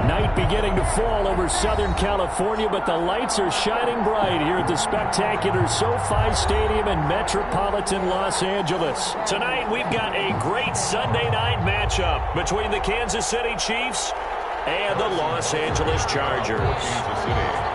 Night beginning to fall over Southern California, but the lights are shining bright here at the spectacular SoFi Stadium in metropolitan Los Angeles. Tonight, we've got a great Sunday night matchup between the Kansas City Chiefs and the Los Angeles Chargers. Kansas City.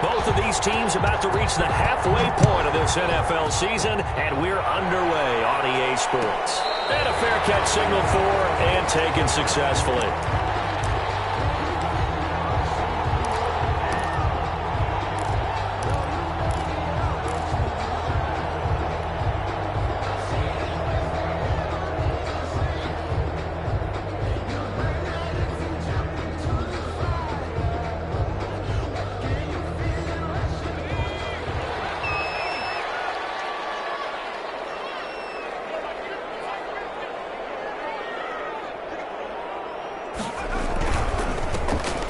Both of these teams about to reach the halfway point of this NFL season, and we're underway on EA Sports. And a fair catch signal for and taken successfully.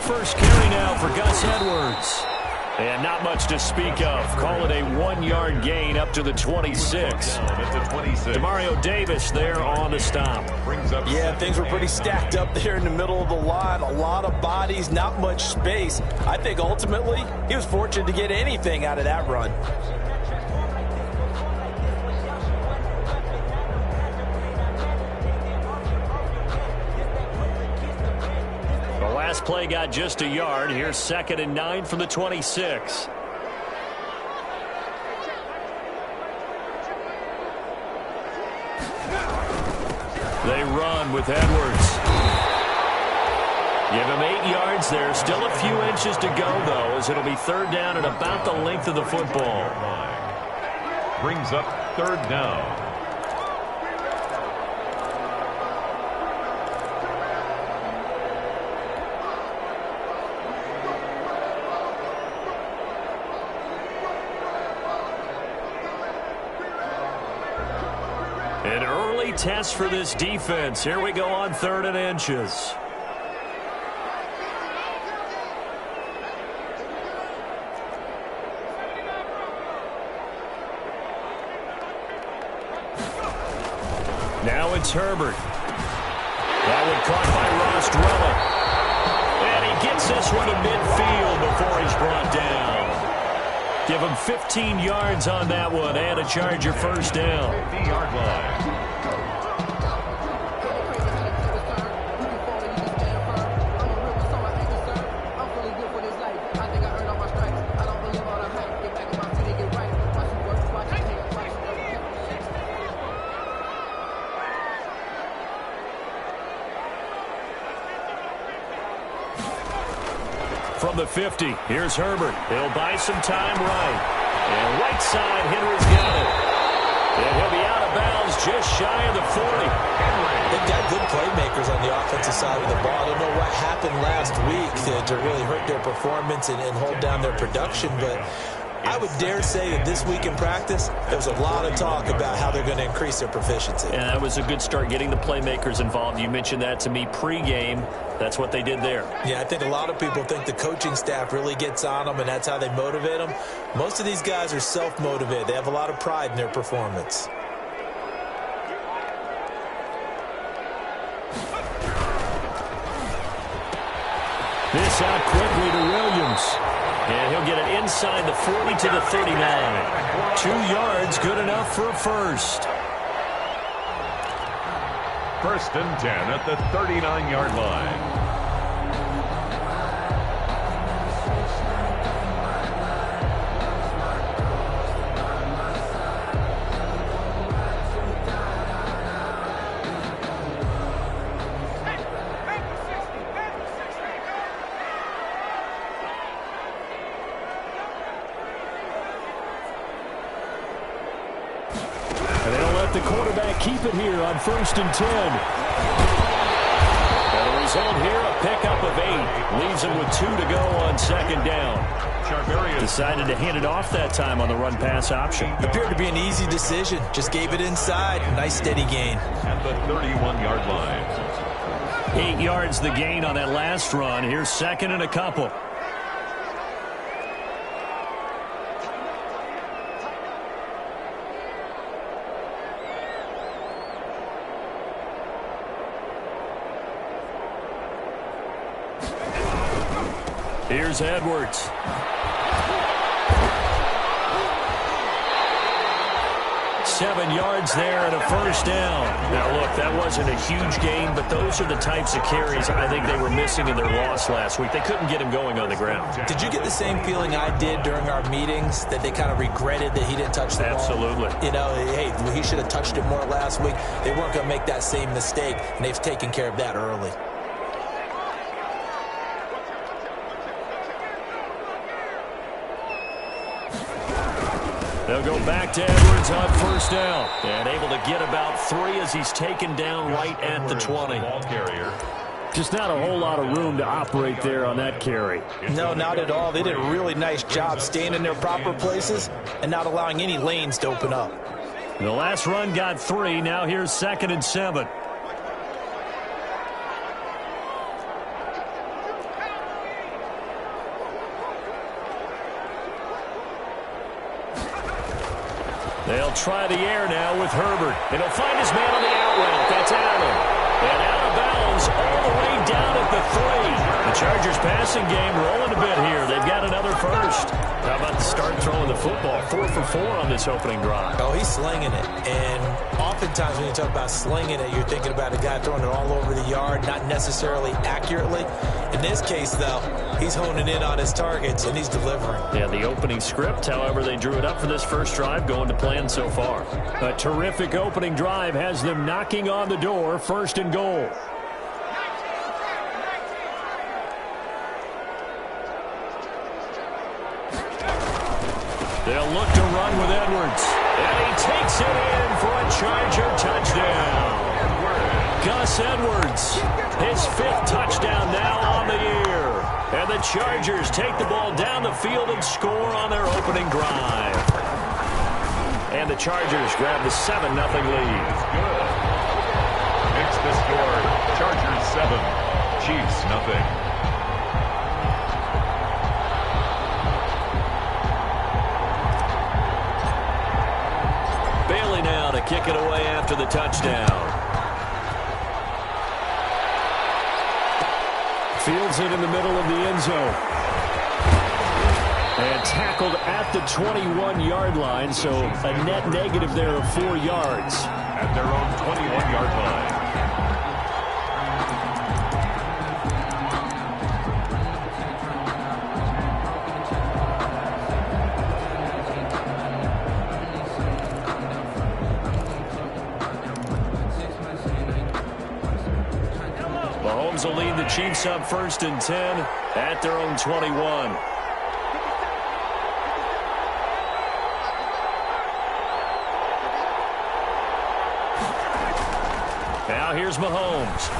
First carry now for Gus Edwards. And not much to speak of. Call it a 1-yard gain up to the 26. Demario Davis there on the stop. Yeah, things were pretty stacked up there in the middle of the line. A lot of bodies, not much space. I think ultimately he was fortunate to get anything out of that run. Last play got just a yard. Here's 2nd and 9 from the 26. They run with Edwards. Give him 8 yards there. Still a few inches to go, though, as it'll be 3rd down and about the length of the football. Brings up 3rd down. An early test for this defense. Here we go on 3rd and inches. Now it's Herbert. That one caught by Rostrella. And he gets this one to midfield before he's brought down. Give him 15 yards on that one and a Charger first down. 50-yard line. From the 50, here's Herbert. He'll buy some time right. And right side, Henry's got it. And he'll be out of bounds just shy of the 40. They've got good playmakers on the offensive side of the ball. I don't know what happened last week to really hurt their performance and hold down their production, but I would dare say that this week in practice, there was a lot of talk about how they're going to increase their proficiency. And that was a good start, getting the playmakers involved. You mentioned that to me pregame. That's what they did there. Yeah, I think a lot of people think the coaching staff really gets on them, and that's how they motivate them. Most of these guys are self-motivated. They have a lot of pride in their performance. This out quickly to Williams. And he'll get it inside the 40 to the 39. 2 yards, good enough for a first. 1st and 10 at the 39-yard line. The quarterback keep it here on 1st and 10. And the result here, a pickup of 8. Leaves him with 2 to go on 2nd down. Decided to hand it off that time on the run-pass option. Appeared to be an easy decision. Just gave it inside. Nice steady gain. At the 31-yard line. 8 yards the gain on that last run. Here's 2nd and a couple. Here's Edwards. Seven yards there and a first down. Now, look, that wasn't a huge gain, but those are the types of carries I think they were missing in their loss last week. They couldn't get him going on the ground. Did you get the same feeling I did during our meetings, that they kind of regretted that he didn't touch the ball? Absolutely. You know, hey, he should have touched it more last week. They weren't going to make that same mistake, and they've taken care of that early. They'll go back to Edwards on first down. And able to get about 3 as he's taken down right at the 20. Just not a whole lot of room to operate there on that carry. No, not at all. They did a really nice job staying in their proper places and not allowing any lanes to open up. The last run got 3. Now here's 2nd and 7. They'll try the air now with Herbert. And he'll find his man on the out route. That's Allen. And out of bounds all the way down at the 3. The Chargers passing game rolling a bit here. They've got another first. How about the start throwing the football? 4 for 4 on this opening drive. Oh, he's slinging it. And oftentimes when you talk about slinging it, you're thinking about a guy throwing it all over the yard, not necessarily accurately. In this case, though, he's honing in on his targets, and he's delivering. Yeah, the opening script, however, they drew it up for this first drive, going to plan so far. A terrific opening drive has them knocking on the door, 1st and goal. They'll look to run with Edwards. And he takes it in for a Charger touchdown. Gus Edwards, his 5th touchdown now on the year. And the Chargers take the ball down the field and score on their opening drive. And the Chargers grab the 7-0 lead. It's the score. Chargers 7, Chiefs 0. Bailey now to kick it away after the touchdown. Fields it in the middle of the end zone. And tackled at the 21-yard line, so a net negative there of 4 yards. At their own 21-yard line. Mahomes will lead the Chiefs up 1st and 10 at their own 21. Now here's Mahomes.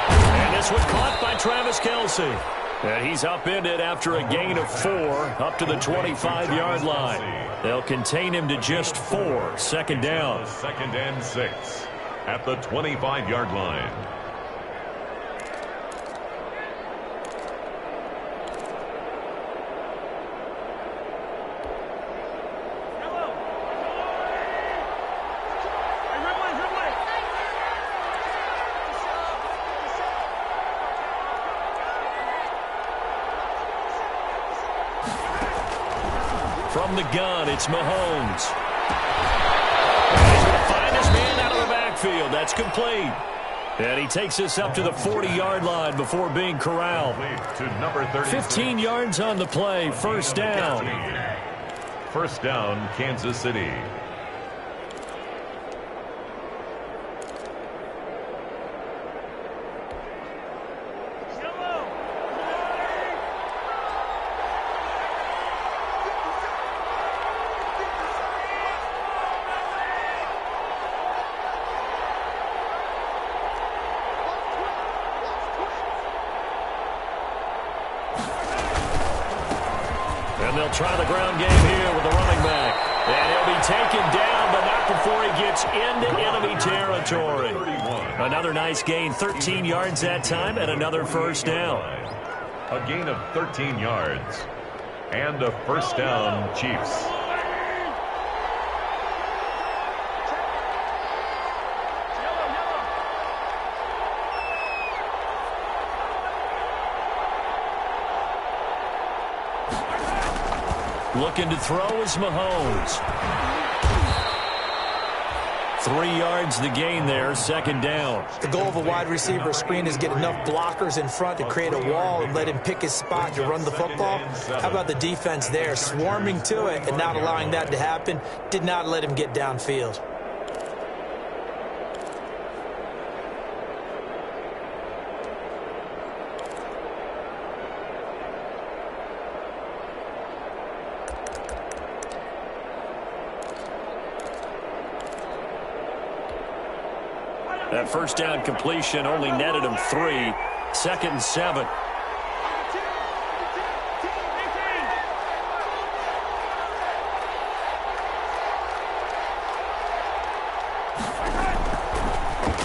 And this was caught by Travis Kelce. And he's upended after a gain of 4 up to the 25-yard line. They'll contain him to just 4. 2nd down. 2nd and 6 at the 25-yard line. From the gun, it's Mahomes. And he's going to find his man out of the backfield. That's complete. And he takes us up to the 40-yard line before being corralled. To number 15 yards on the play, 1st down. 1st down, Kansas City. And they'll try the ground game here with the running back. And he'll be taken down, but not before he gets into enemy territory. Another nice gain, 13 yards that time, and another 1st down. A gain of 13 yards. And a 1st down, Chiefs. Looking to throw is Mahomes. 3 yards the gain there, second down. The goal of a wide receiver screen is get enough blockers in front to create a wall and let him pick his spot to run the football. How about the defense there, swarming to it and not allowing that to happen? Did not let him get downfield. That first down completion only netted him 3. Second and 7.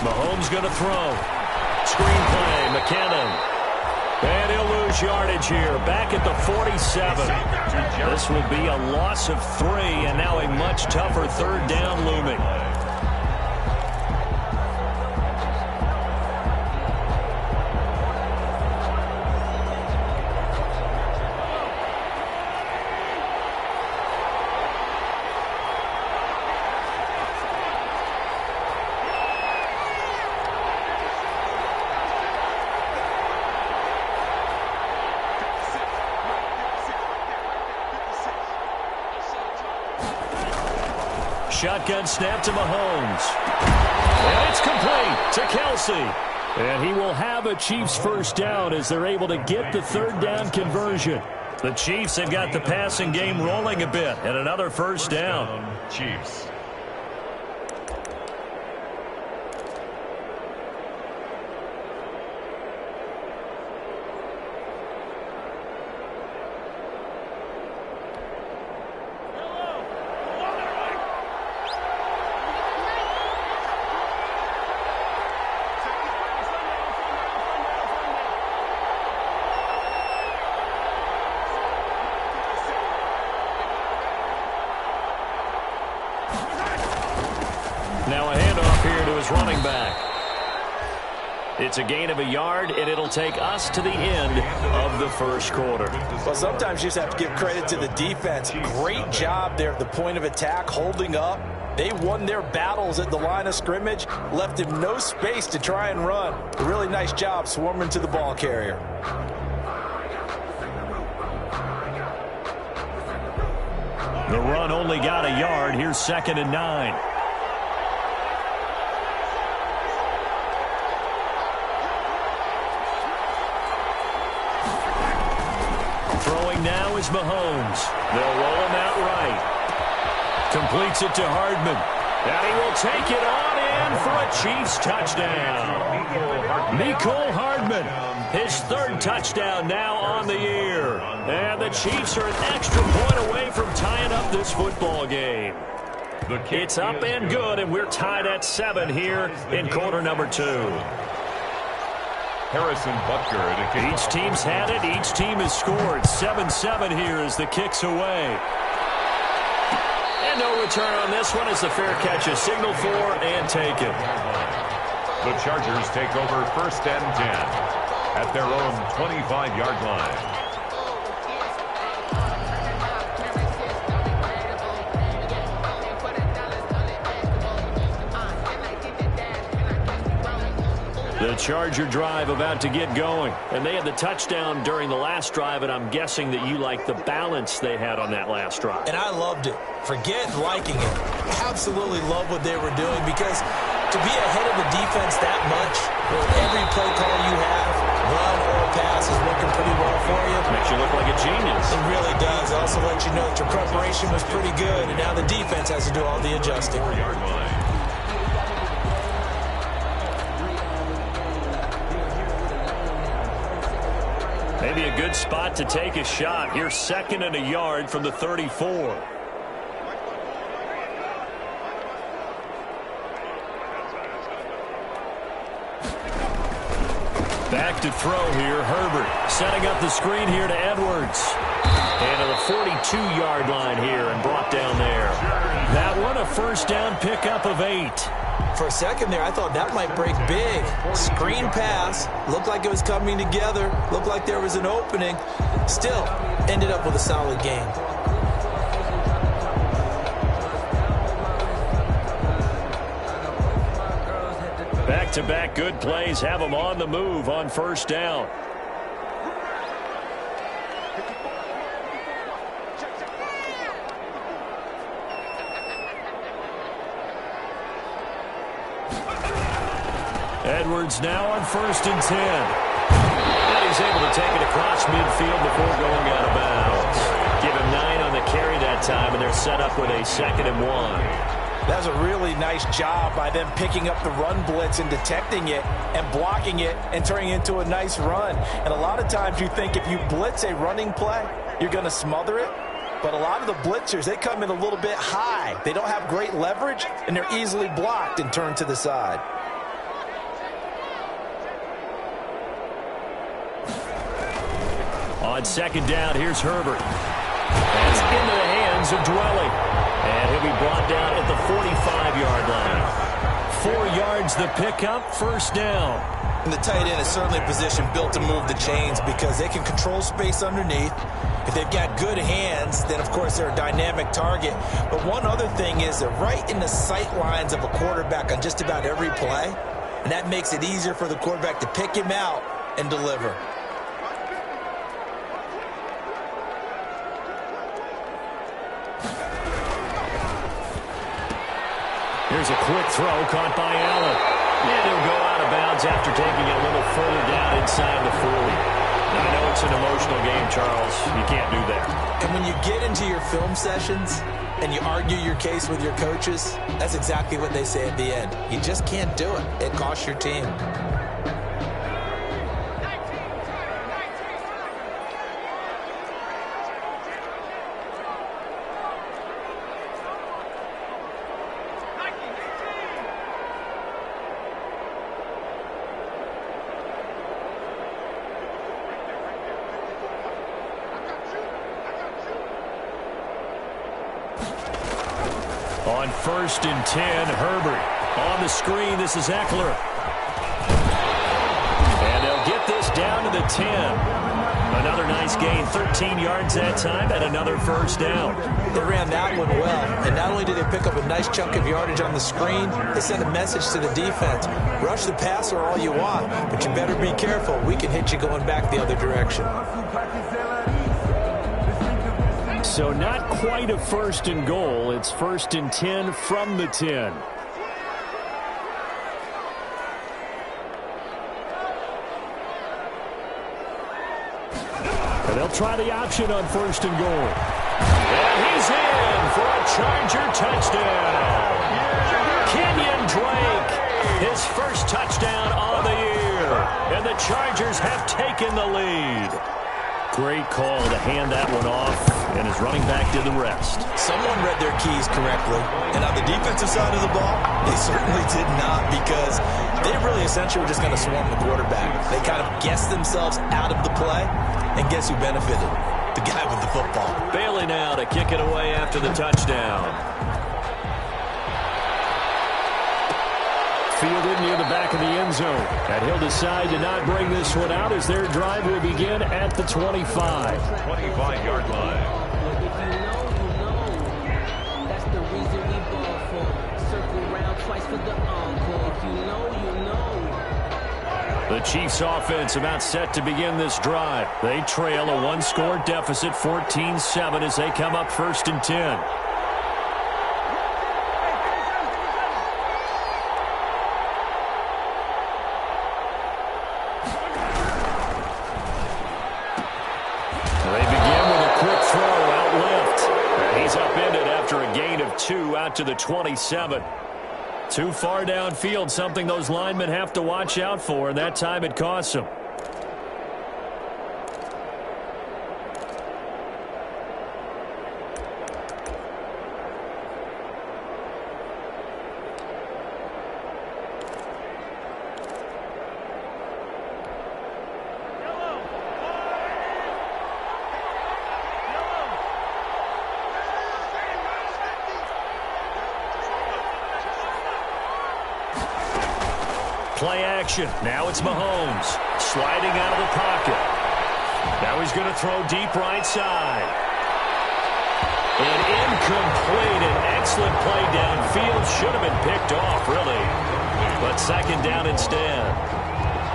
Mahomes going to throw. Screenplay, McKinnon. And he'll lose yardage here. Back at the 47. This will be a loss of 3, and now a much tougher third down looming. Shotgun snap to Mahomes. And it's complete to Kelsey. And he will have a Chiefs first down as they're able to get the third down conversion. The Chiefs have got the passing game rolling a bit, and another first down. Chiefs. Now a handoff here to his running back. It's a gain of a yard, and it'll take us to the end of the first quarter. Well, sometimes you just have to give credit to the defense. Great job there at the point of attack, holding up. They won their battles at the line of scrimmage, left him no space to try and run. A really nice job swarming to the ball carrier. The run only got a yard. Here's 2nd and 9. Throwing now is Mahomes. They'll roll him out right. Completes it to Hardman. And he will take it on in for a Chiefs touchdown. Mecole Hardman, his 3rd touchdown now on the year. And the Chiefs are an extra point away from tying up this football game. It's up and good, and we're tied at 7 here in quarter number 2. Harrison Butker to kick. Each team's had it. Each team has scored. 7-7 here as the kick's away. And no return on this one as the fair catch is signaled for and taken. The Chargers take over 1st and 10 at their own 25-yard line. The Charger drive about to get going. And they had the touchdown during the last drive, and I'm guessing that you like the balance they had on that last drive. And I loved it. Forget liking it. Absolutely love what they were doing, because to be ahead of the defense that much, with every play call you have, run or pass, is working pretty well for you. Makes you look like a genius. It really does. It also lets you know that your preparation was pretty good, and now the defense has to do all the adjusting. Maybe a good spot to take a shot. Here's 2nd and a yard from the 34. Back to throw here. Herbert setting up the screen here to Edwards. And to the 42-yard line here and brought down there. That one a first down pickup of 8. For a second there, I thought that might break big. Screen pass. Looked like it was coming together. Looked like there was an opening. Still, ended up with a solid game. Back-to-back good plays have them on the move on first down. Edwards now on 1st and 10. And he's able to take it across midfield before going out of bounds. Give him 9 on the carry that time, and they're set up with a 2nd and 1. That was a really nice job by them picking up the run blitz and detecting it and blocking it and turning it into a nice run. And a lot of times you think if you blitz a running play, you're going to smother it. But a lot of the blitzers, they come in a little bit high. They don't have great leverage, and they're easily blocked and turned to the side. On 2nd down, here's Herbert. That's into the hands of Dwelly. And he'll be brought down at the 45-yard line. 4 yards the pickup, 1st down. And the tight end is certainly a position built to move the chains because they can control space underneath. If they've got good hands, then of course they're a dynamic target. But one other thing is they're right in the sight lines of a quarterback on just about every play. And that makes it easier for the quarterback to pick him out and deliver. Here's a quick throw caught by Allen. And he'll go out of bounds after taking it a little further down inside the 40. Now, I know it's an emotional game, Charles. You can't do that. And when you get into your film sessions and you argue your case with your coaches, that's exactly what they say at the end. You just can't do it. It costs your team. On 1st and 10, Herbert. On the screen, this is Eckler. And they'll get this down to the 10. Another nice gain, 13 yards that time, and another 1st down. They ran that one well, and not only did they pick up a nice chunk of yardage on the screen, they sent a message to the defense. Rush the passer all you want, but you better be careful. We can hit you going back the other direction. So not quite a 1st and goal. It's 1st and 10 from the 10. And they'll try the option on 1st and goal. And he's in for a Charger touchdown. Kenyon Drake, his first touchdown of the year. And the Chargers have taken the lead. Great call to hand that one off, and his running back did the rest. Someone read their keys correctly, and on the defensive side of the ball, they certainly did not, because they really essentially were just going to swarm the quarterback. They kind of guessed themselves out of the play, and guess who benefited? The guy with the football. Bailey now to kick it away after the touchdown. Fielded near the back of the end zone. And he'll decide to not bring this one out as their drive will begin at the 25. 25-yard line. If you know, you know. That's the reason we ball for. Circle round twice for the encore. If you know, you know. The Chiefs offense about set to begin this drive. They trail a one-score deficit, 14-7, as they come up 1st and 10. Out to the 27. Too far downfield, something those linemen have to watch out for, and that time it costs them. Play action. Now it's Mahomes sliding out of the pocket. Now he's going to throw deep right side. And incomplete. An excellent play downfield. Should have been picked off, really. But second down instead.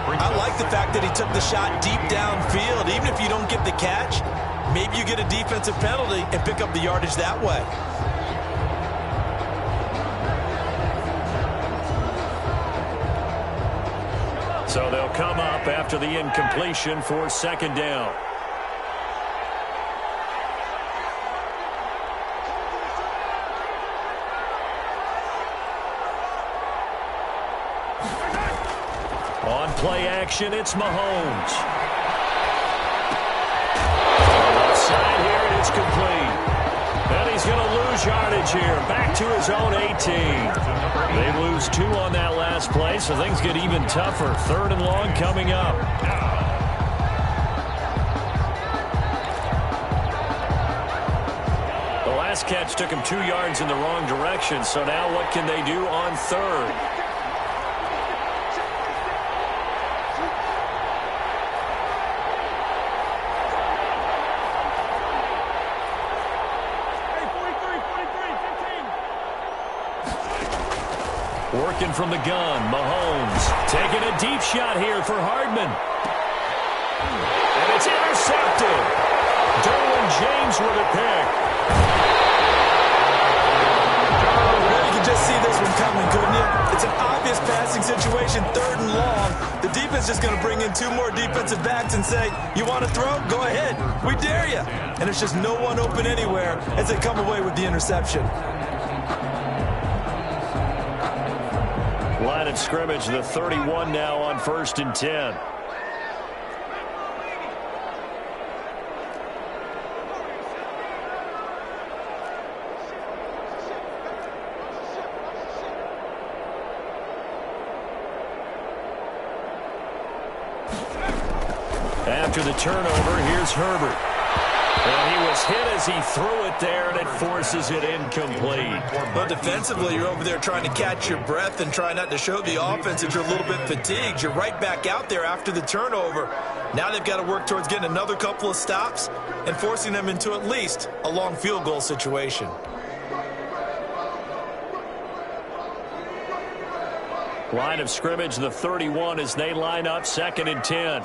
I like the fact that he took the shot deep downfield. Even if you don't get the catch, maybe you get a defensive penalty and pick up the yardage that way. So they'll come up after the incompletion for second down. On play action, it's Mahomes. Offside here, and it's complete. And he's going to lose yardage here. Back to his own 18. They lose 2 on that last play, so things get even tougher. Third and long coming up. The last catch took him 2 yards in the wrong direction, so now what can they do on third? Working from the gun, Mahomes taking a deep shot here for Hardman. And it's intercepted. Derwin James with a pick. You can just see this one coming, couldn't you? It's an obvious passing situation, third and long. The defense is going to bring in 2 more defensive backs and say, you want to throw? Go ahead. We dare you. And there's just no one open anywhere as they come away with the interception. Line of scrimmage, the 31 now on 1st and 10. After the turnover, here's Herbert. And he was hit as he threw it there, and it forces it incomplete. But defensively, you're over there trying to catch your breath and try not to show the offense that you're a little bit fatigued. You're right back out there after the turnover. Now they've got to work towards getting another couple of stops and forcing them into at least a long field goal situation. Line of scrimmage, the 31 as they line up 2nd and 10.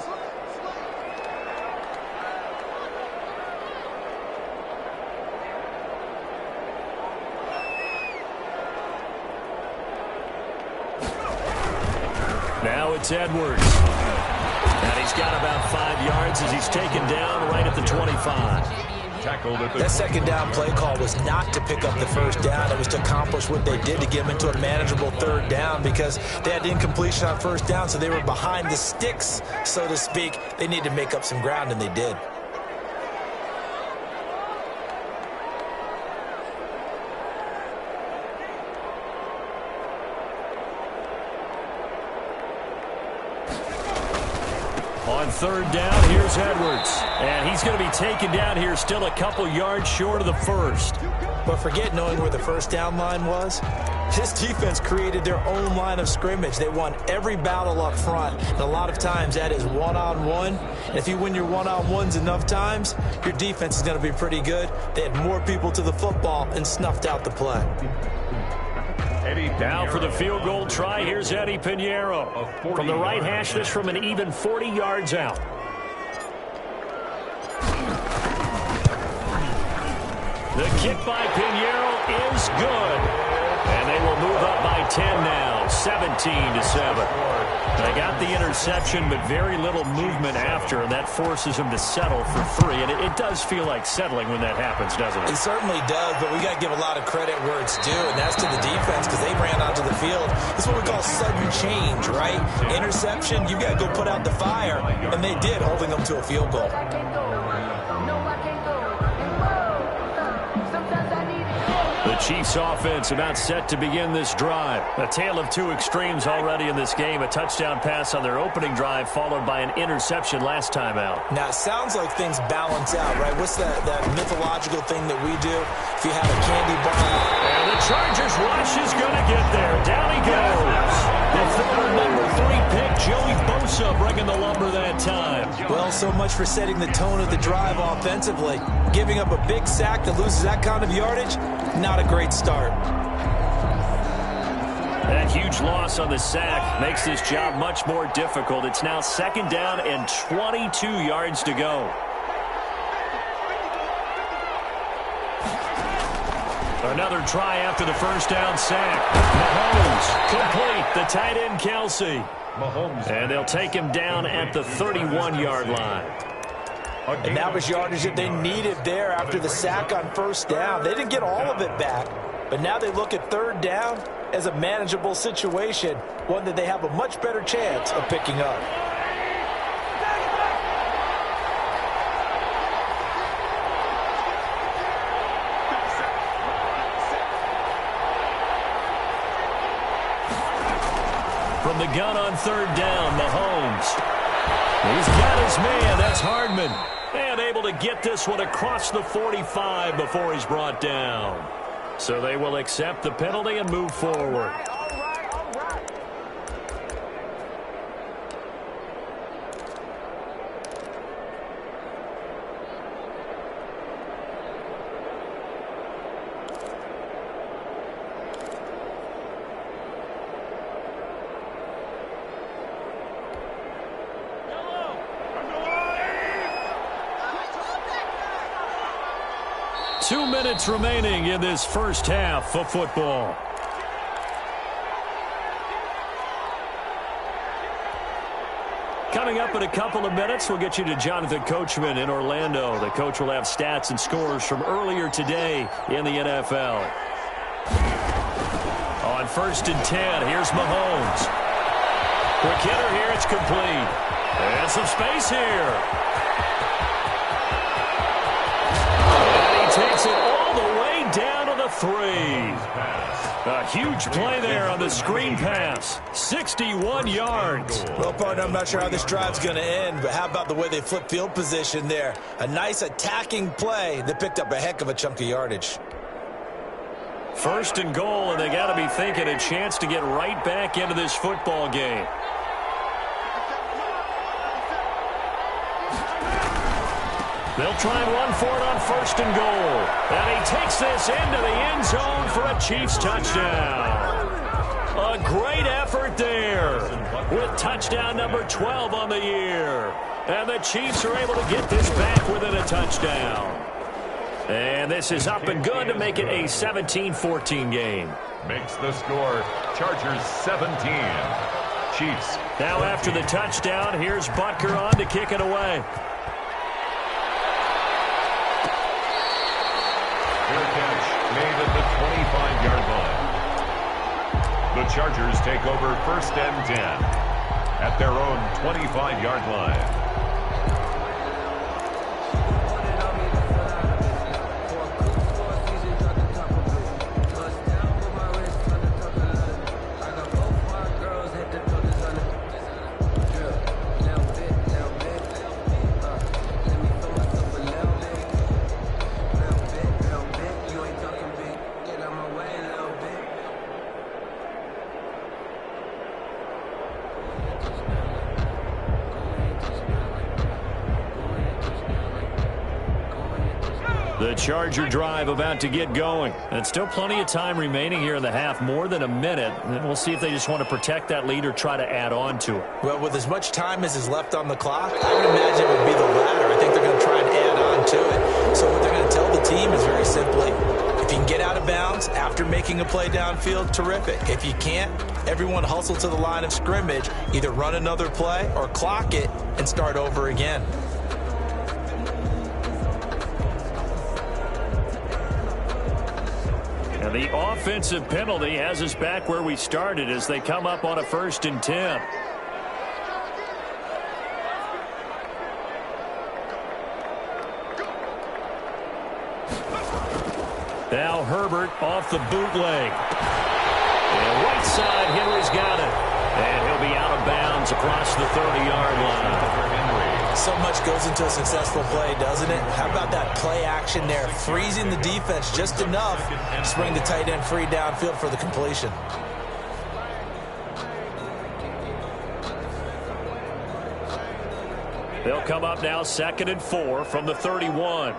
Now it's Edwards. And he's got about 5 yards as he's taken down right at the 25. Tackled at the that second down play call was not to pick up the first down. It was to accomplish what they did to get them into a manageable third down because they had incompletion on first down, so they were behind the sticks, so to speak. They needed to make up some ground, and they did. On third down, here's Edwards. And he's going to be taken down here still a couple yards short of the first. But forget knowing where the first down line was. This defense created their own line of scrimmage. They won every battle up front. And a lot of times that is one-on-one. And if you win your one-on-ones enough times, your defense is going to be pretty good. They had more people to the football and snuffed out the play. Now for the field goal try, here's Eddie Pinheiro. From the right hash, this from an even 40 yards out. The kick by Pinheiro is good. And they will move up by 10 now, 17-7. They got the interception, but very little movement after, and that forces them to settle for 3. And it does feel like settling when that happens, doesn't it? It certainly does, but we got to give a lot of credit where it's due, and that's to the defense because they ran onto the field. It's what we call sudden change, right? Interception, you got to go put out the fire, and they did, holding them to a field goal. The Chiefs offense about set to begin this drive. A tale of 2 extremes already in this game. A touchdown pass on their opening drive followed by an interception last time out. Now, it sounds like things balance out, right? What's that mythological thing that we do? If you have a candy bar. And the Chargers rush is going to get there. Down he goes. The former number 3 pick, Joey Bosa, bringing the lumber that time. Well, so much for setting the tone of the drive offensively. Giving up a big sack that loses that kind of yardage, not a great start. That huge loss on the sack makes this job much more difficult. It's now 2nd down and 22 yards to go. Another try after the 1st down sack. Mahomes complete. The tight end Kelsey. Mahomes. And they'll take him down at the 31-yard line. And that was yardage that they needed there after the sack on 1st down. They didn't get all of it back, but now they look at 3rd down as a manageable situation, one that they have a much better chance of picking up. From the gun on 3rd down, Mahomes. He's got his man. That's Hardman. And able to get this one across the 45 before he's brought down. So they will accept the penalty and move forward. Two minutes remaining in this first half of football. Coming up in a couple of minutes, we'll get you to Jonathan Coachman in Orlando. The coach will have stats and scores from earlier today in the NFL. On 1st and 10, here's Mahomes. Quick hitter here, it's complete. And some space here. Takes it all the way down to the 3. A huge play there on the screen pass. 61 yards. Well, partner, I'm not sure how this drive's going to end, but how about the way they flip field position there? A nice attacking play that picked up a heck of a chunk of yardage. 1st and goal, and they got to be thinking a chance to get right back into this football game. They'll try and run for it on 1st and goal. And he takes this into the end zone for a Chiefs touchdown. A great effort there with touchdown number 12 on the year. And the Chiefs are able to get this back within a touchdown. And this is up and good to make it a 17-14 game. Makes the score Chargers 17. Chiefs. Now after the touchdown, here's Butker on to kick it away. Made at the 25-yard line. The Chargers take over 1st and 10 at their own 25-yard line. The Charger drive about to get going. And still plenty of time remaining here in the half, more than a minute. And we'll see if they just want to protect that lead or try to add on to it. Well, with as much time as is left on the clock, I would imagine it would be the latter. I think they're going to try and add on to it. So what they're going to tell the team is very simply, if you can get out of bounds after making a play downfield, terrific. If you can't, everyone hustle to the line of scrimmage, either run another play or clock it and start over again. And the offensive penalty has us back where we started as they come up on a 1st and 10. Now Herbert off the bootleg. And right side, Henry's got it. And he'll be out of bounds across the 30-yard line. So much goes into a successful play, doesn't it? How about that play action there? Freezing the defense just enough to bring the tight end free downfield for the completion. They'll come up now 2nd and 4 from the 31.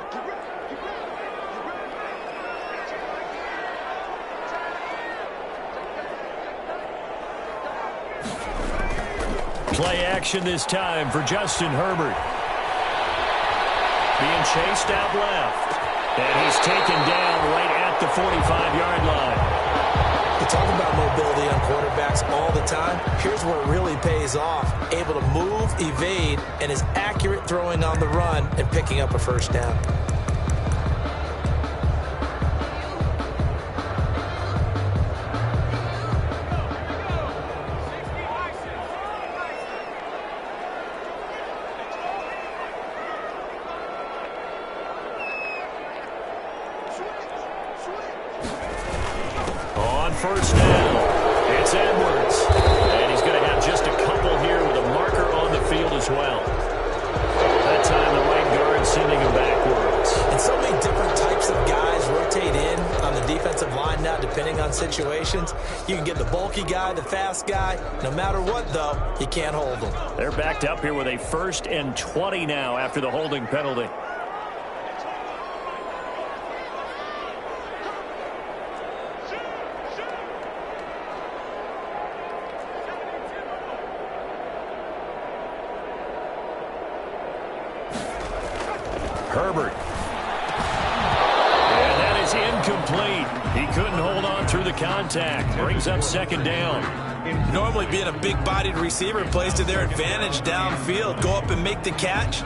action this time for Justin Herbert. Being chased out left. And he's taken down right at the 45-yard line. We talk about mobility on quarterbacks all the time. Here's where it really pays off. Able to move, evade, and is accurate throwing on the run and picking up a first down. First down, it's Edwards. And he's going to have just a couple here with a marker on the field as well. That time the right guard sending him backwards. And so many different types of guys rotate in on the defensive line now depending on situations. You can get the bulky guy, the fast guy. No matter what, though, you can't hold them. They're backed up here with a 1st and 20 now after the holding penalty. Herbert. And that is incomplete. He couldn't hold on through the contact. Brings up 2nd down. Normally being a big-bodied receiver plays to their advantage downfield. Go up and make the catch,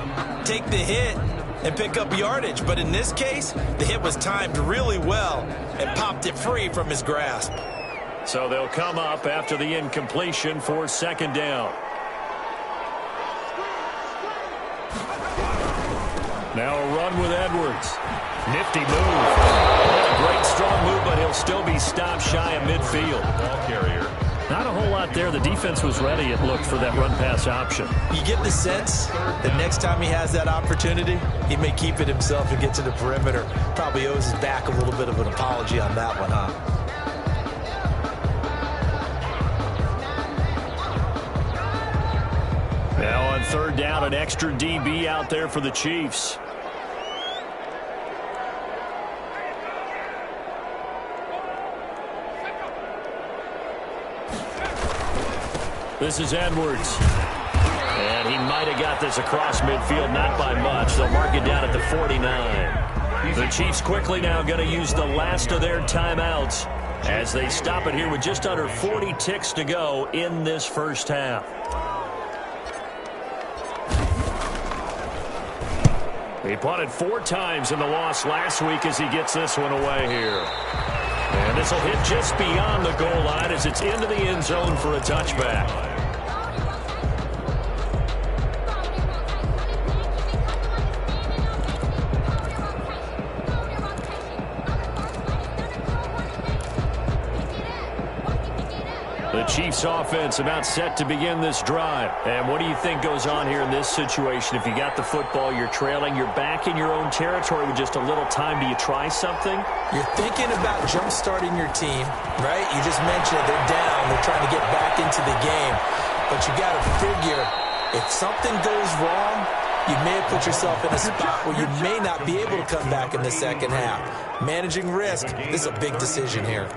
take the hit, and pick up yardage. But in this case, the hit was timed really well and popped it free from his grasp. So they'll come up after the incompletion for 2nd down. Now a run with Edwards. Nifty move. A great strong move, but he'll still be stopped shy of midfield. Ball carrier. Not a whole lot there. The defense was ready, it looked, for that run-pass option. You get the sense that next time he has that opportunity, he may keep it himself and get to the perimeter. Probably owes his back a little bit of an apology on that one, huh? Now on 3rd down, an extra DB out there for the Chiefs. This is Edwards. And he might have got this across midfield, not by much. They'll mark it down at the 49. The Chiefs quickly now going to use the last of their timeouts as they stop it here with just under 40 ticks to go in this first half. He punted 4 times in the loss last week as he gets this one away here. And this will hit just beyond the goal line as it's into the end zone for a touchback. The Chiefs offense about set to begin this drive. And what do you think goes on here in this situation? If you got the football, you're trailing, you're back in your own territory with just a little time. Do you try something? You're thinking about jump-starting your team, right? You just mentioned it. They're down. They're trying to get back into the game. But you got to figure, if something goes wrong, you may have put yourself in a spot where you may not be able to come back in the second half. Managing risk, this is a big decision here.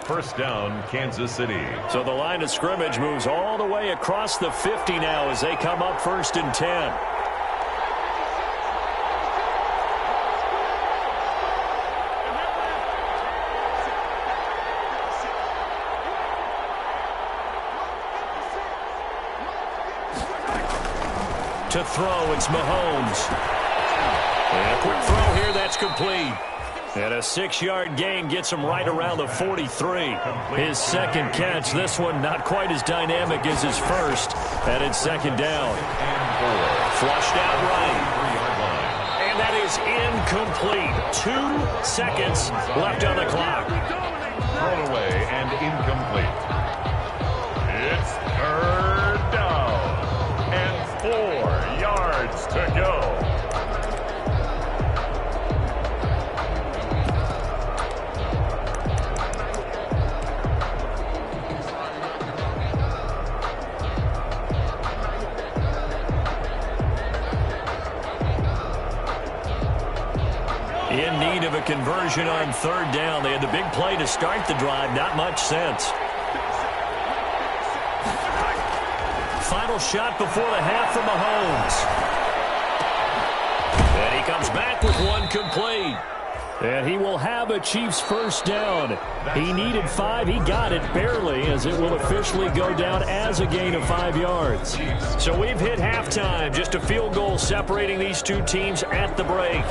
First down, Kansas City. So the line of scrimmage moves all the way across the 50 now as they come up 1st and 10. To throw, it's Mahomes. And a quick throw here, that's complete. And a 6-yard gain gets him right around the 43. His second catch, this one not quite as dynamic as his first. And it's 2nd down. Flushed out right. And that is incomplete. 2 seconds left on the clock. Thrown away and incomplete. It's 3rd down. And 4 yards to go. In need of a conversion on 3rd down. They had the big play to start the drive. Not much sense. final shot before the half from Mahomes. And he comes back with one complete. And he will have a Chiefs first down. He needed 5. He got it barely, as it will officially go down as a gain of 5 yards. So we've hit halftime. Just a field goal separating these two teams at the break.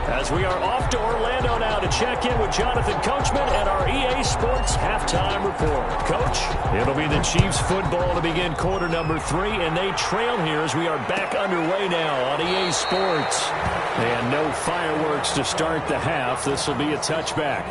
As we are off to Orlando now to check in with Jonathan Coachman at our EA Sports Halftime Report. Coach, it'll be the Chiefs football to begin quarter number 3, and they trail here as we are back underway now on EA Sports. And no fireworks to start the half. This will be a touchback.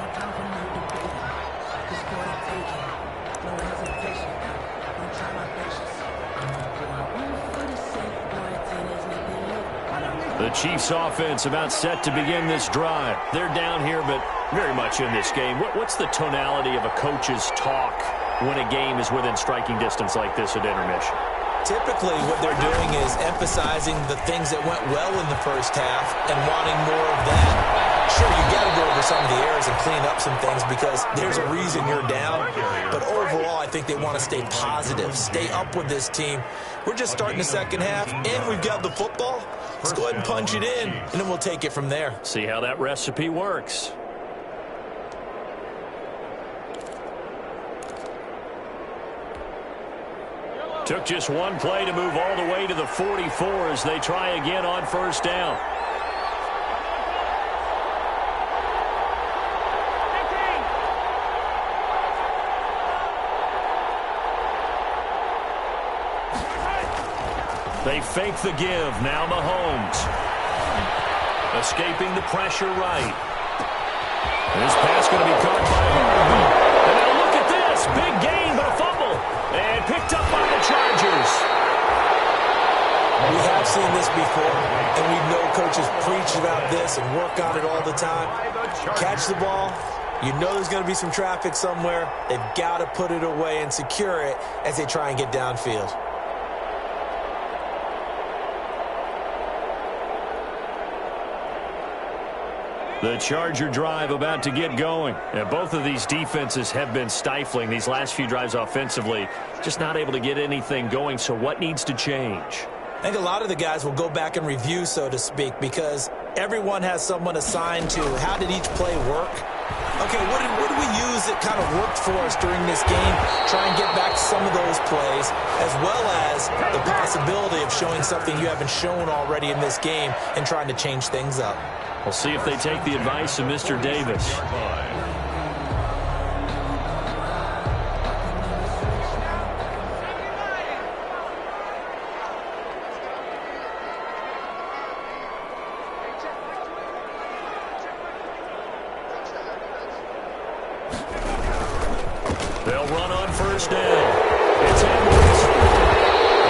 The Chiefs offense about set to begin this drive. They're down here, but very much in this game. What's the tonality of a coach's talk when a game is within striking distance like this at intermission? Typically, what they're doing is emphasizing the things that went well in the first half and wanting more of that. Sure, you got to go over some of the errors and clean up some things because there's a reason you're down. But overall, I think they want to stay positive, stay up with this team. We're just starting the second half, and we've got the football. Let's go ahead and punch it in, and then we'll take it from there. See how that recipe works. Took just one play to move all the way to the 44 as they try again on first down. They fake the give. Now Mahomes. Escaping the pressure right. This pass going to be caught by Harden. And now look at this. Big gain, but a fumble. And picked up by the Chargers. We have seen this before, and we know coaches preach about this and work on it all the time. Catch the ball. You know there's going to be some traffic somewhere. They've got to put it away and secure it as they try and get downfield. The Charger drive about to get going. And both of these defenses have been stifling these last few drives offensively. Just not able to get anything going. So what needs to change? I think a lot of the guys will go back and review, so to speak, because everyone has someone assigned to how did each play work. Okay, what did we use that kind of worked for us during this game? Try and get back to some of those plays, as well as the possibility of showing something you haven't shown already in this game and trying to change things up. We'll see if they take the advice of Mr. Davis. They'll run on first down. It's Edwards.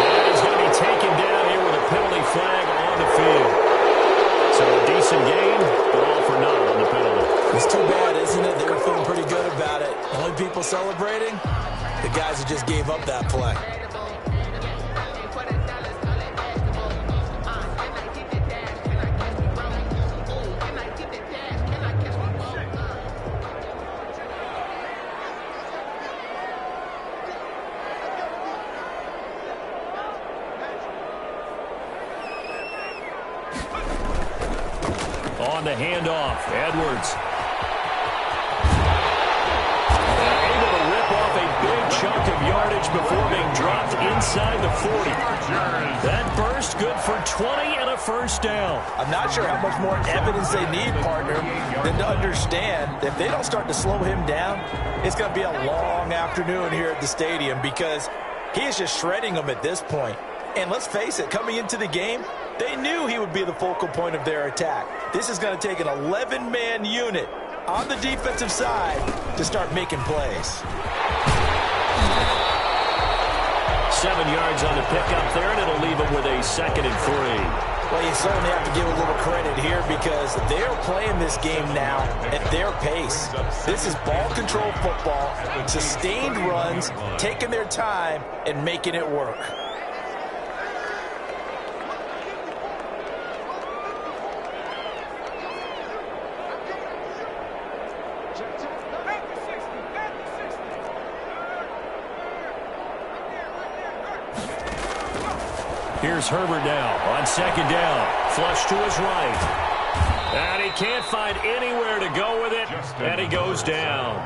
And he's going to be taken down here with a penalty flag on the field. So a decent game, but all for naught on the penalty. It's too bad, isn't it? They were feeling pretty good about it. Only people celebrating? The guys who just gave up that play. On the handoff, Edwards. Able to rip off a big chunk of yardage before being dropped inside the 40. That burst good for 20 and a first down. I'm not sure how much more evidence they need, partner, than to understand that if they don't start to slow him down, it's going to be a long afternoon here at the stadium because he is just shredding them at this point. And let's face it, coming into the game, they knew he would be the focal point of their attack. This is going to take an 11-man unit on the defensive side to start making plays. 7 yards on the pickup there, and it'll leave him with a 2nd and 3. Well, you certainly have to give a little credit here because they're playing this game now at their pace. This is ball control football, sustained runs, taking their time and making it work. Here's Herbert now on second down. Flush to his right. And he can't find anywhere to go with it, and he goes down.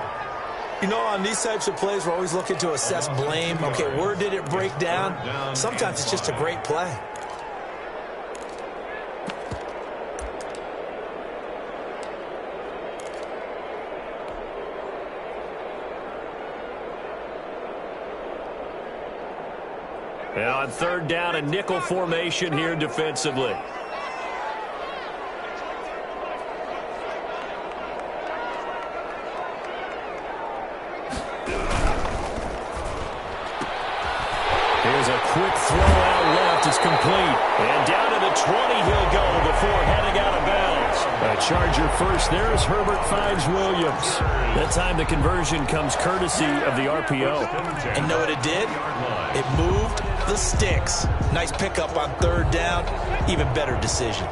You know, on these types of plays, we're always looking to assess blame. Okay, where did it break down? Sometimes it's just a great play. And on third down, a nickel formation here defensively. Here's a quick throw out left. It's complete. And down to the 20 he'll go before heading out of bounds. A Charger first there as Herbert finds Williams. That time the conversion comes courtesy of the RPO. And know what it did? It moved the sticks. Nice pickup on third down. Even better decision.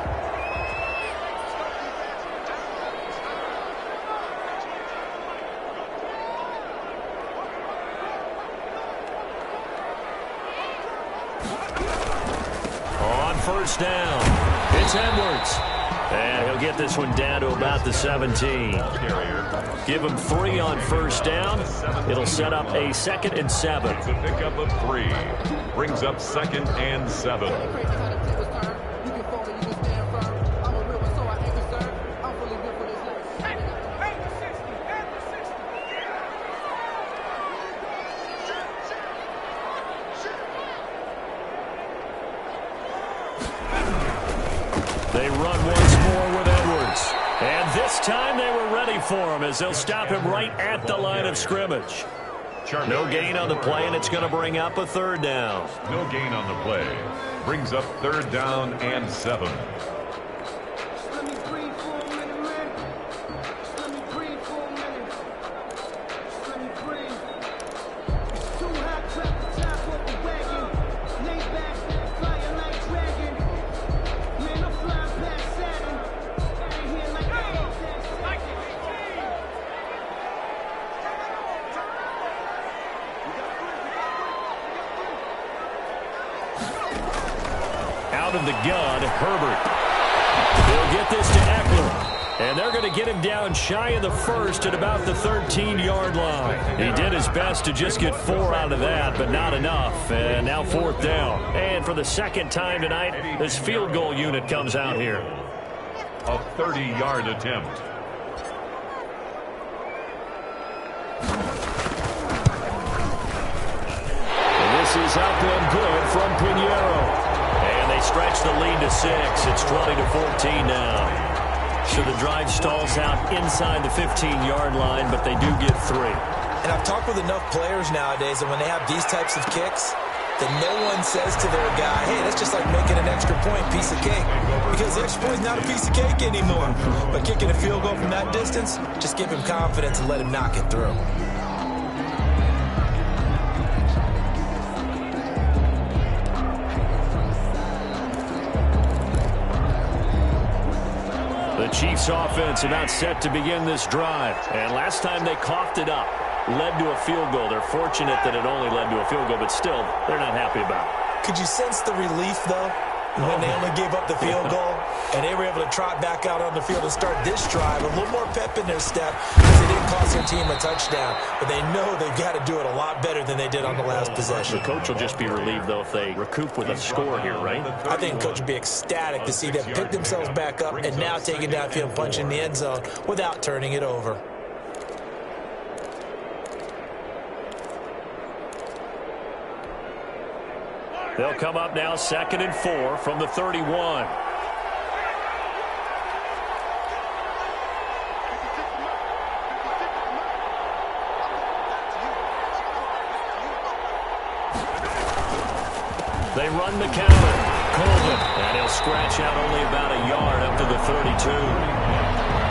On first down, it's Edwards. And he'll get this one down to about the 17. Give him 3 on first down. It'll set up a 2nd and 7. It's a pickup of 3. Brings up 2nd and 7. They run once more with Edwards. And this time they were ready for him as they'll stop him right at the line of scrimmage. No gain on the play, and it's going to bring up a 3rd down. No gain on the play. Brings up 3rd down and 7. Out of the gun, Herbert. He'll get this to Eckler. And they're going to get him down shy of the 1st at about the 13-yard line. He did his best to just get 4 out of that, but not enough. And now 4th down. And for the 2nd time tonight, this field goal unit comes out here. A 30-yard attempt. And this is up and good from Pinheiro. And they stretch the lead to 6. It's 20-14 now. So the drive stalls out inside the 15-yard line, but they do get 3. And I've talked with enough players nowadays that when they have these types of kicks, that no one says to their guy, hey, that's just like making an extra point, piece of cake. Because the extra point is not a piece of cake anymore. But kicking a field goal from that distance, just give him confidence and let him knock it through. The Chiefs offense about set to begin this drive. And last time they coughed it up, led to a field goal. They're fortunate that it only led to a field goal, but still, they're not happy about it. Could you sense the relief, though, when they only gave up the field goal and they were able to trot back out on the field and start this drive? A little more pep in their step because they didn't cost their team a touchdown. But they know they've got to do it a lot better than they did on the last possession. The coach will just be relieved, though, if they recoup with a score here, right? I think the coach would be ecstatic to see them pick themselves back up and now take it downfield and punch in the end zone without turning it over. They'll come up now 2nd and 4 from the 31. They run the counter. Colvin, and he'll scratch out only about a yard up to the 32.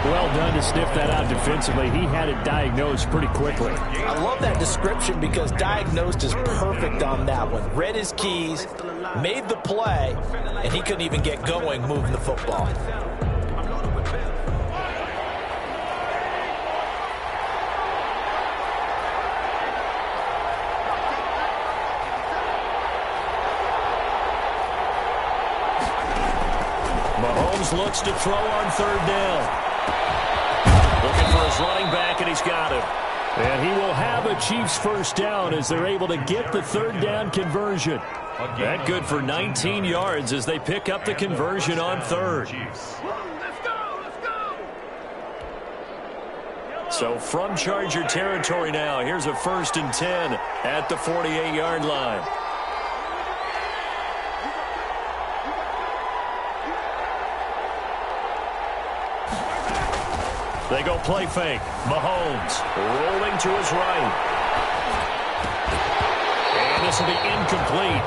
Well done to sniff that out defensively. He had it diagnosed pretty quickly. I love that description because diagnosed is perfect on that one. Read his keys, made the play, and he couldn't even get going moving the football. Mahomes looks to throw on third down. Looking for his running back, and he's got him. And he will have a Chiefs first down as they're able to get the third down conversion. That good for 19 yards as they pick up the conversion on third. So from Charger territory now, here's a 1st and 10 at the 48-yard line. They go play fake. Mahomes rolling to his right. And this will be incomplete.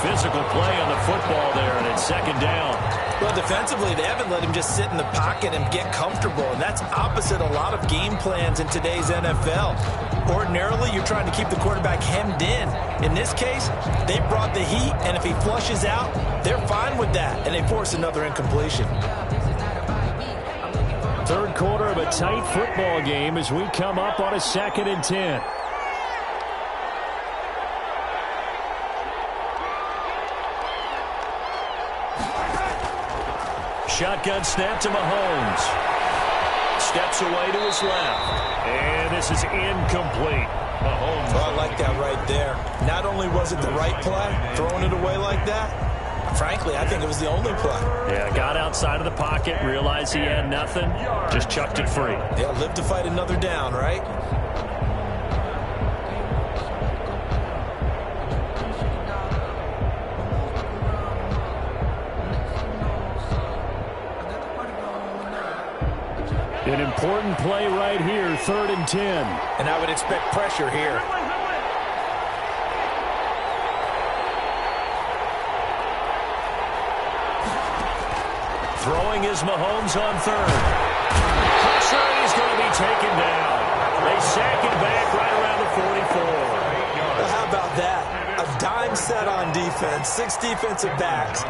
Physical play on the football there, and it's 2nd down. Well, defensively, they haven't let him just sit in the pocket and get comfortable, and that's opposite a lot of game plans in today's NFL. Ordinarily, you're trying to keep the quarterback hemmed in. In this case, they brought the heat, and if he flushes out, they're fine with that, and they force another incompletion. Third quarter of a tight football game as we come up on a 2nd and 10. Shotgun snap to Mahomes. Steps away to his left. And this is incomplete. Mahomes. Well, I like that right there. Not only was it the right play, throwing it away like that, frankly, I think it was the only play. Yeah, got outside of the pocket, realized he had nothing, just chucked it free. Yeah, live to fight another down, right? An important play right here, 3rd and 10. And I would expect pressure here. Throwing is Mahomes on 3rd. Pressure, he's going to be taken down. They sack him back right around the 44. Well, how about that? A dime set on defense, 6 defensive backs.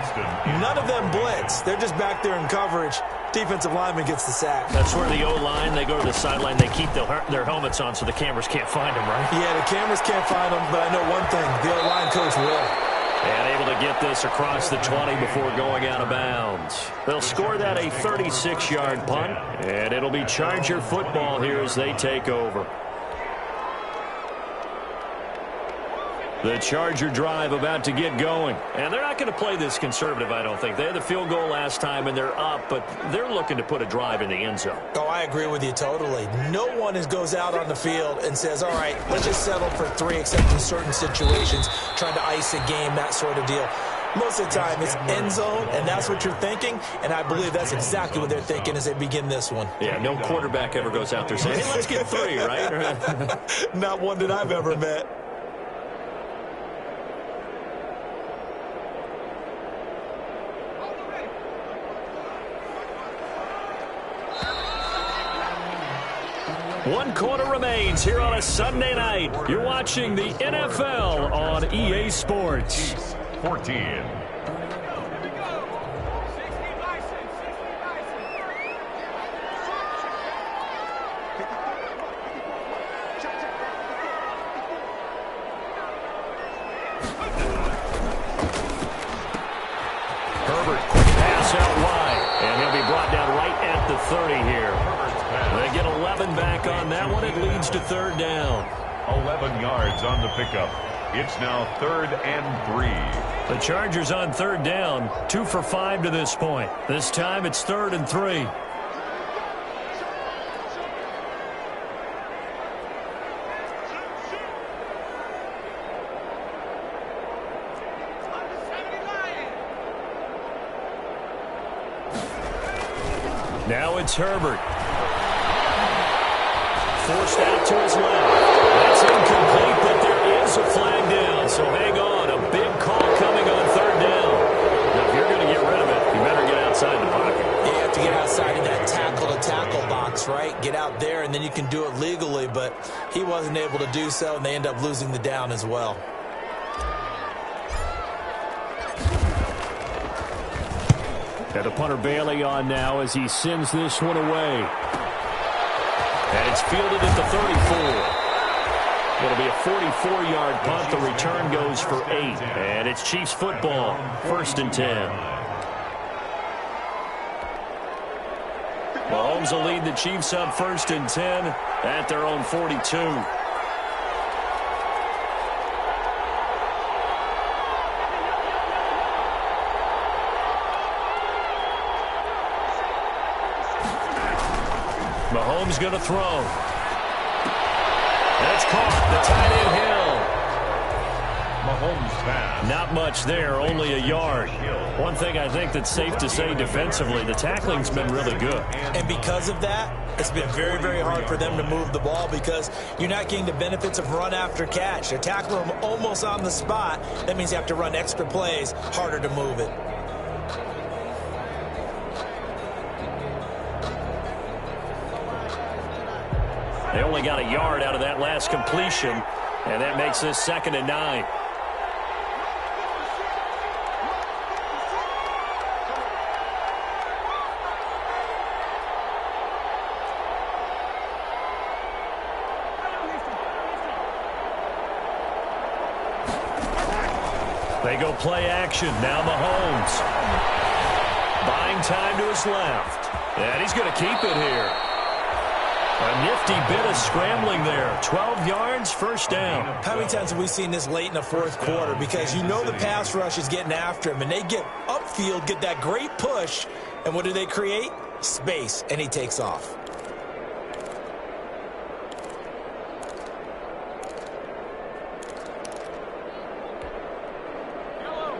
None of them blitz. They're just back there in coverage. Defensive lineman gets the sack. That's where the O-line, they go to the sideline, they keep their helmets on so the cameras can't find them, right? Yeah, the cameras can't find them, but I know one thing. The O-line coach will. And able to get this across the 20 before going out of bounds. They'll score that a 36-yard punt, and it'll be Charger football here as they take over. The Charger drive about to get going. And they're not going to play this conservative, I don't think. They had the field goal last time, and they're up, but they're looking to put a drive in the end zone. Oh, I agree with you totally. No one goes out on the field and says, all right, let's just settle for 3, except in certain situations, trying to ice a game, that sort of deal. Most of the time, it's end zone, and that's what you're thinking, and I believe that's exactly what they're thinking as they begin this one. Yeah, no quarterback ever goes out there saying, hey, let's get 3, right? Not one that I've ever met. One quarter remains here on a Sunday night. You're watching the NFL on EA Sports. 14. Herbert, quick pass out wide, and he'll be brought down right at the 30 here. They get 11 back on that one. It leads to 3rd down. 11 yards on the pickup. It's now 3rd and 3. The Chargers on 3rd down, 2 for 5 to this point. This time it's 3rd and 3. Now it's Herbert. Forced out to his left. That's incomplete, but there is a flag down. So hang on. A big call coming on 3rd down. Now, if you're going to get rid of it, you better get outside the pocket. You have to get outside of that tackle-to-tackle box, right? Get out there, and then you can do it legally. But he wasn't able to do so, and they end up losing the down as well. And the punter Bailey on now as he sends this one away. And it's fielded at the 34. It'll be a 44-yard punt. The return goes for 8. And it's Chiefs football, 1st and 10. Mahomes will lead the Chiefs up 1st and 10 at their own 42. Mahomes going to throw. That's caught. The tight end Hill. Mahomes pass. Not much there, only a yard. One thing I think that's safe to say defensively, the tackling's been really good. And because of that, it's been very, very hard for them to move the ball because you're not getting the benefits of run after catch. They're tackling them almost on the spot. That means you have to run extra plays, harder to move it. They only got a yard out of that last completion, and that makes this 2nd and 9. They go play action. Now Mahomes. Buying time to his left. And he's going to keep it here. A nifty bit of scrambling there. 12 yards, 1st down. How many times have we seen this late in the 4th quarter? Because you know the pass rush is getting after him, and they get upfield, get that great push, and what do they create? Space, and he takes off.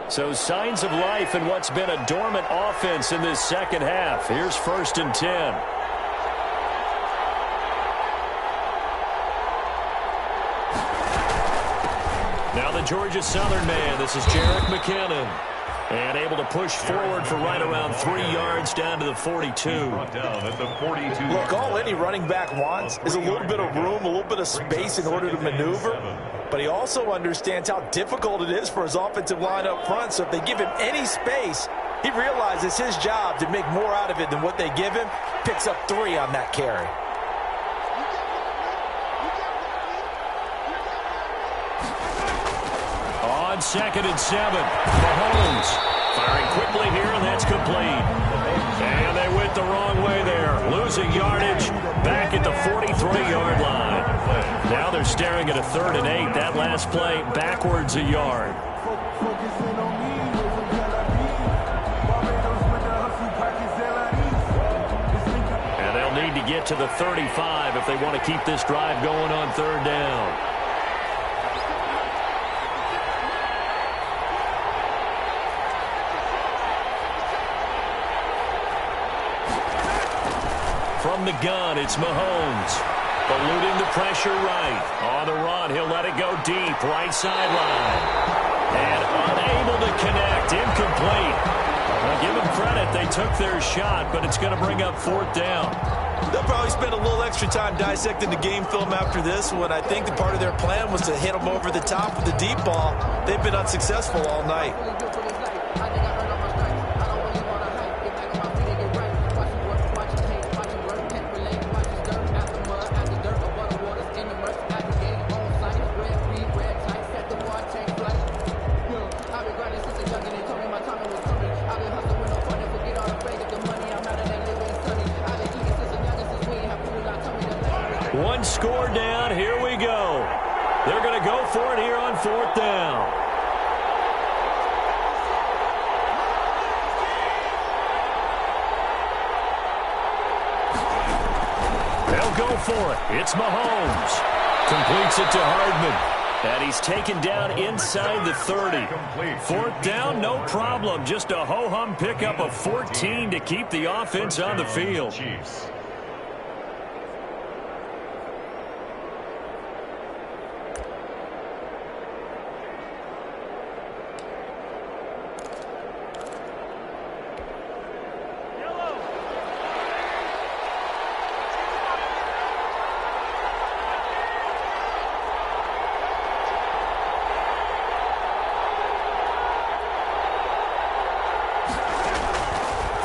So signs of life in what's been a dormant offense in this 2nd half. Here's 1st and 10. Now the Georgia Southern man. This is Jerick McKinnon. And able to push forward for right around 3 yards down to the 42. Look, all any running back wants is a little bit of room, a little bit of space in order to maneuver. But he also understands how difficult it is for his offensive line up front. So if they give him any space, he realizes his job to make more out of it than what they give him. Picks up 3 on that carry. On 2nd and 7, Mahomes firing quickly here, and that's complete. And they went the wrong way there, losing yardage back at the 43-yard line. Now they're staring at a 3rd and 8. That last play backwards a yard. And they'll need to get to the 35 if they want to keep this drive going on 3rd down. From the gun, it's Mahomes. Eluding the pressure right. On the run, he'll let it go deep. Right sideline. And unable to connect. Incomplete. Now give them credit. They took their shot, but it's going to bring up 4th down. They'll probably spend a little extra time dissecting the game film after this one. I think the part of their plan was to hit them over the top with the deep ball. They've been unsuccessful all night. One score down. Here we go. They're going to go for it here on 4th down. They'll go for it. It's Mahomes. Completes it to Hardman. And he's taken down inside the 30. 4th down, no problem. Just a ho-hum pickup of 14 to keep the offense on the field.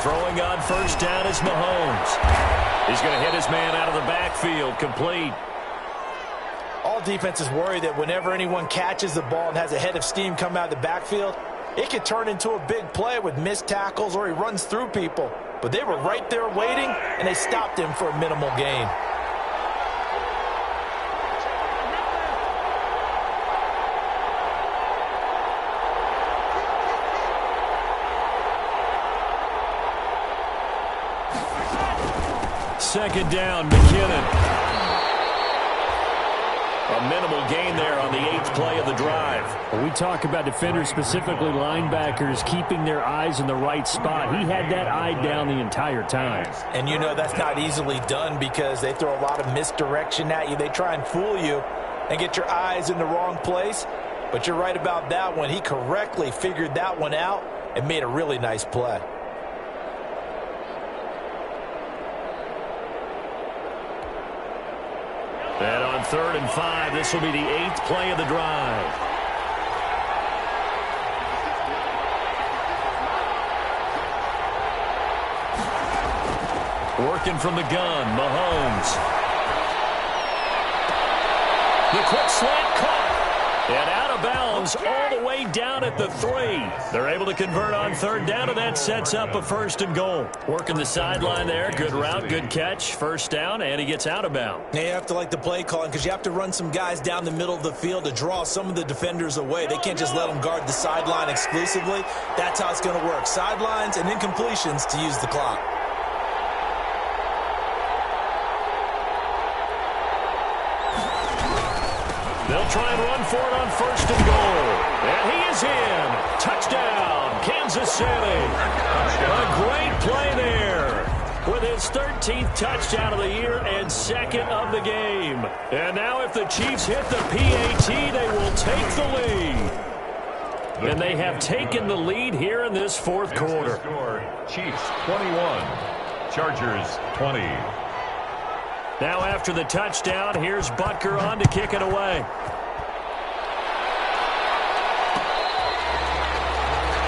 Throwing on 1st down is Mahomes. He's going to hit his man out of the backfield. Complete. All defenses worry that whenever anyone catches the ball and has a head of steam come out of the backfield, It could turn into a big play with missed tackles or he runs through people. But they were right there waiting, and they stopped him for a minimal gain. Second down, McKinnon. A minimal gain there on the 8th play of the drive. We talk about defenders, specifically linebackers, keeping their eyes in the right spot. He had that eye down the entire time. And you know that's not easily done because they throw a lot of misdirection at you. They try and fool you and get your eyes in the wrong place. But you're right about that one. He correctly figured that one out and made a really nice play. And on 3rd and 5, this will be the 8th play of the drive. Working from the gun, Mahomes. The quick slant caught. And out of bounds all the way down at the 3. They're able to convert on 3rd down, and that sets up a 1st and goal. Working the sideline there. Good route, good catch. 1st down, and he gets out of bounds. Now you have to like the play calling because you have to run some guys down the middle of the field to draw some of the defenders away. They can't just let them guard the sideline exclusively. That's how it's going to work. Sidelines and incompletions to use the clock. They'll try and run for it on 1st and goal. And he is in. Touchdown, Kansas City. A great play there with his 13th touchdown of the year and 2nd of the game. And now if the Chiefs hit the PAT, they will take the lead. And they have taken the lead here in this 4th quarter. Chiefs 21, Chargers 20. Now after the touchdown, here's Butker on to kick it away.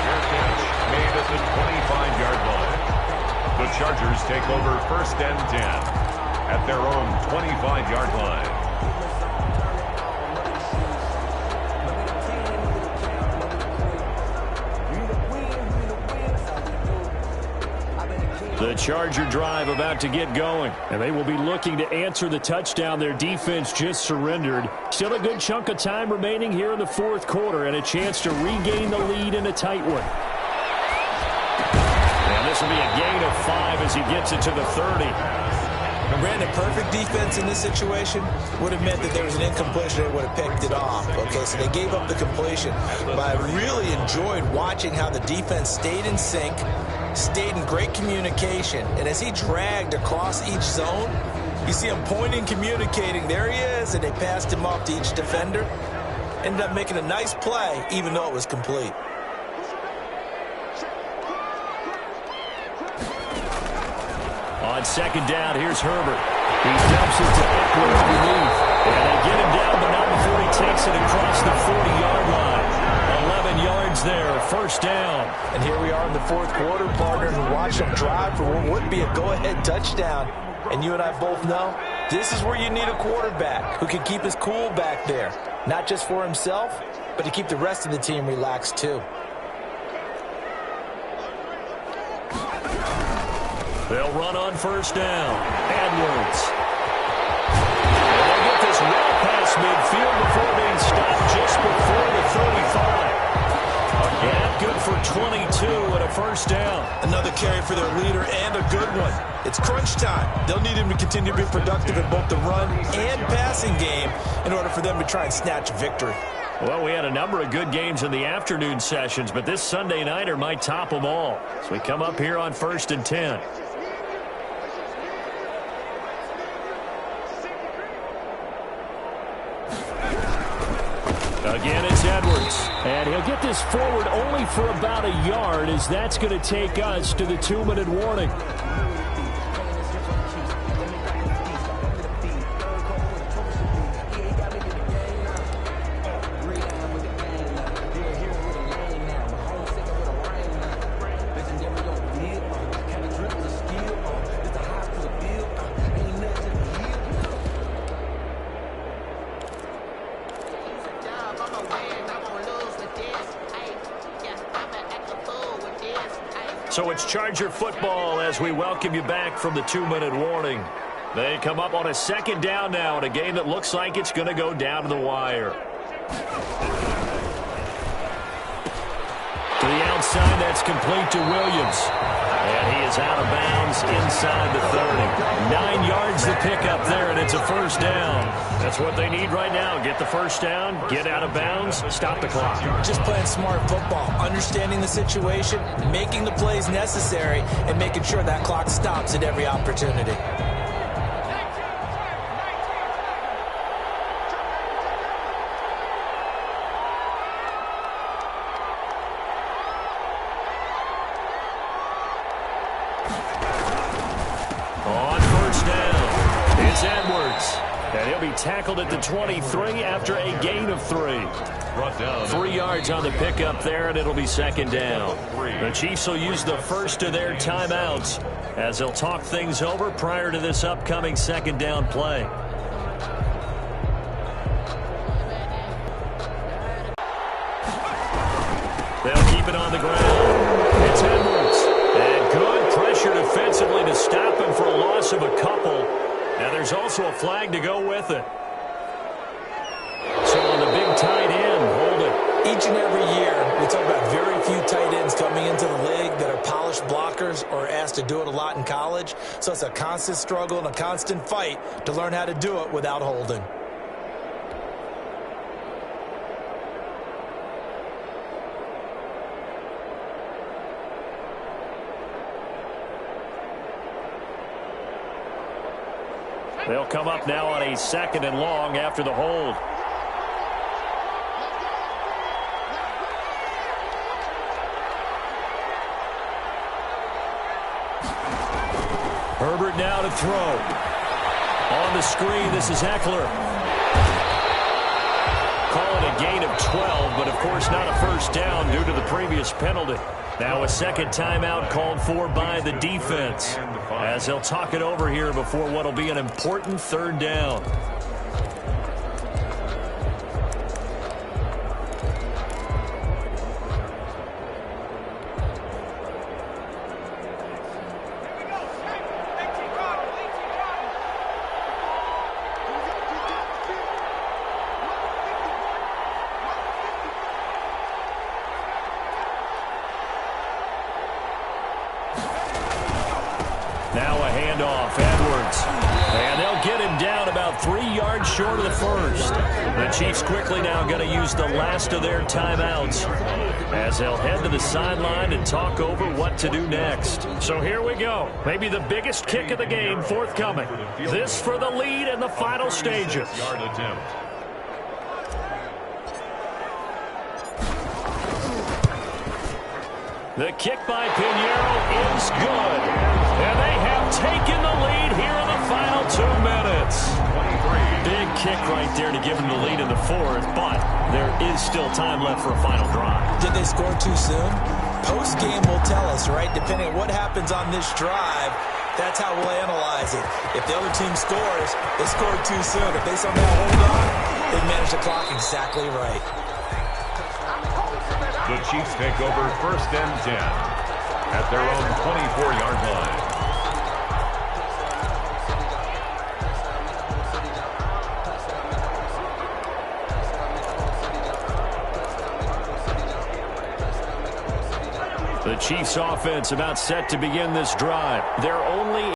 Fair catch made at the 25-yard line. The Chargers take over 1st and 10 at their own 25-yard line. The Charger drive about to get going. And they will be looking to answer the touchdown their defense just surrendered. Still a good chunk of time remaining here in the 4th quarter and a chance to regain the lead in a tight one. And this will be a gain of 5 as he gets it to the 30. And Brandon, perfect defense in this situation would have meant that there was an incompletion. They would have picked it off. Okay, so they gave up the completion. But I really enjoyed watching how the defense stayed in sync, stayed in great communication. And as he dragged across each zone, you see him pointing, communicating. There he is, and they passed him off to each defender. Ended up making a nice play, even though it was complete. On 2nd down, here's Herbert. He dumps it to Eckler underneath. And they get him down, but not before he takes it across the 40-yard line. 11 yards there, 1st down. And here we are in the 4th quarter, partner, and watch them drive for what would be a go-ahead touchdown. And you and I both know this is where you need a quarterback who can keep his cool back there. Not just for himself, but to keep the rest of the team relaxed too. They'll run on 1st down. Edwards. And they get this well past midfield before being stopped just before the 35. And good for 22 and a 1st down. Another carry for their leader and a good one. It's crunch time. They'll need him to continue to be productive in both the run and passing game in order for them to try and snatch victory. Well, we had a number of good games in the afternoon sessions, but this Sunday nighter might top them all. So we come up here on 1st and 10. Again, it's Edwards. And he'll get this forward only for about a yard, as that's going to take us to the 2-minute warning. So it's Charger football as we welcome you back from the 2-minute warning. They come up on a second down now in a game that looks like it's going to go down to the wire. To the outside, that's complete to Williams. And he is out of bounds inside the 30. 9 yards to pick up there, and it's a first down. That's what they need right now. Get the first down, get out of bounds, stop the clock. Just playing smart football, understanding the situation, making the plays necessary, and making sure that clock stops at every opportunity. Tackled at the 23 after a gain of 3. 3 yards on the pickup there, and it'll be second down. The Chiefs will use the first of their timeouts as they'll talk things over prior to this upcoming second down play. They'll keep it on the ground. It's Edwards. And good pressure defensively to stop him for a loss of a couple. Now there's also a flag to go with it. So on the big tight end, hold it. Each and every year, we talk about very few tight ends coming into the league that are polished blockers or asked to do it a lot in college. So it's a constant struggle and a constant fight to learn how to do it without holding. They'll come up now on a second and long after the hold. Herbert now to throw. On the screen, this is Eckler. Call it a gain of 12, but of course not a first down due to the previous penalty. Now a second timeout called for by the defense as they'll talk it over here before what will be an important third down. Now a handoff, Edwards. And they'll get him down about 3 yards short of the first. The Chiefs quickly now going to use the last of their timeouts as they'll head to the sideline and talk over what to do next. So here we go. Maybe the biggest kick of the game forthcoming. This for the lead in the final stages. Yard attempt. The kick by Pinheiro is good. And they have taken the lead here in the final 2 minutes. 23. Big kick right there to give them the lead in the fourth, but there is still time left for a final drive. Did they score too soon? Post-game will tell us, right? Depending on what happens on this drive, that's how we'll analyze it. If the other team scores, they scored too soon. If they somehow hold on, they manage the clock exactly right. The Chiefs take over first and 10 at their own 24-yard line. The Chiefs offense about set to begin this drive. They're only